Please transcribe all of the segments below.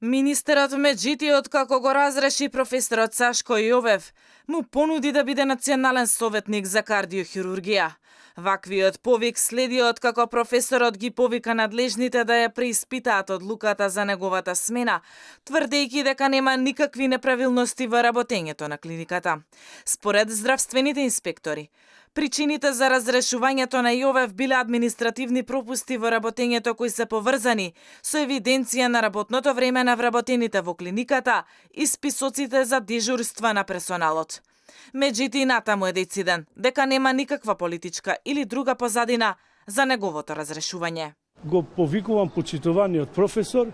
Министерот Меджити, откако го разреши професорот Сашко Јовев, му понуди да биде национален советник за кардиохирургија. Ваквиот повик следи откако професорот ги повика надлежните да ја преиспитаат одлуката за неговата смена, тврдејќи дека нема никакви неправилности во работењето на клиниката. Според здравствените инспектори, причините за разрешувањето на Јовев биле административни пропусти во работењето кои се поврзани со евиденција на работното време на вработените во клиниката и списоците за дежурства на персоналот. Меѓутоа натаму е дециден дека нема никаква политичка или друга позадина за неговото разрешување. Го повикувам почитуваниот професор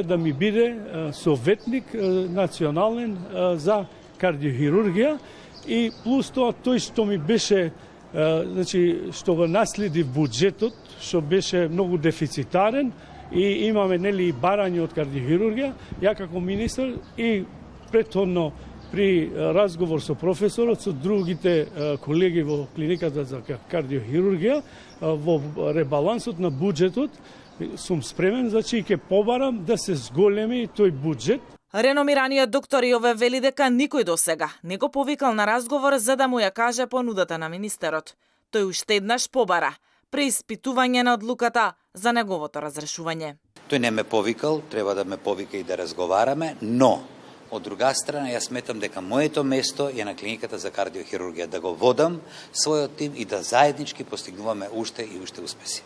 да ми биде советник национален за кардиохирургија и плюс тоа тој што ми беше што го наследи буџетот, што беше многу дефицитарен и имаме нели барање од кардиохирургија, ја како министер и претходно при разговор со професорот, со другите колеги во клиниката за кардиохирургија, во ребалансот на буџетот, сум спремен, значи ќе побарам да се зголеми тој буџет. Реномираниот доктор Јовев вели дека никој досега не го повикал на разговор за да му ја каже понудата на министерот. Тој уште еднаш побара преиспитување на одлуката за неговото разрешување. Тој не ме повикал, треба да ме повика и да разговараме, но од друга страна, јас сметам дека моето место е на клиниката за кардиохирургија, да го водам својот тим и да заеднички постигнуваме уште и уште успеси.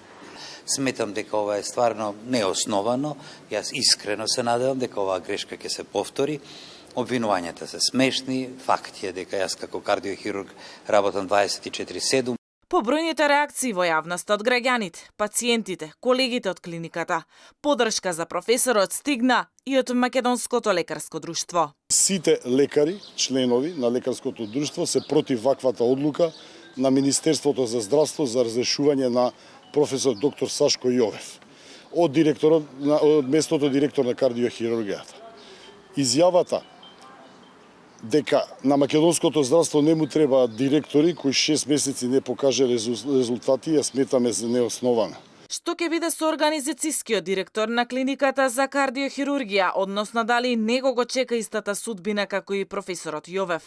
Сметам дека ова е стварно неосновано, јас искрено се надевам дека оваа грешка ќе се повтори. Обвинувањата се смешни, факт е дека јас како кардиохирург работам 24/7. По бројните реакции во јавноста од граѓаните, пациентите, колегите од клиниката, поддршка за професорот стигна и од Македонското лекарско друштво. Сите лекари, членови на лекарското друштво се против ваквата одлука на Министерството за здравство за разрешување на професор доктор Сашко Јовев од местото директор на кардиохирургијата. Изјавата дека на македонското здравство не му треба директори кои 6 месеци не покаже резултати, ја сметаме за неоснована. Што ќе биде со организацијскиот директор на клиниката за кардиохирургија, односно дали него го чека истата судбина како и професорот Јовев?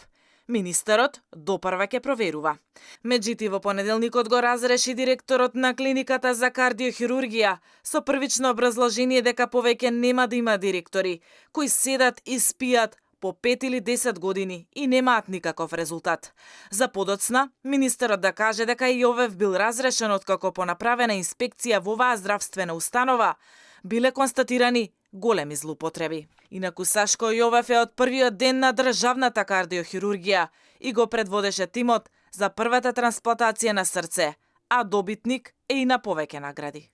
Министерот допрва ќе проверува. Меѓутоа во понеделникот го разреши директорот на клиниката за кардиохирургија со првично образложение дека повеќе нема да има директори кои седат и спијат по 5 или 10 години и немаат никаков резултат. За подоцна, министерот да каже дека Јовев бил разрешен откако по направена инспекција во оваа здравствена установа биле констатирани големи злоупотреби. Инаку Сашко Јовев е од првиот ден на државната кардиохирургија и го предводеше тимот за првата трансплантација на срце, а добитник е и на повеќе награди.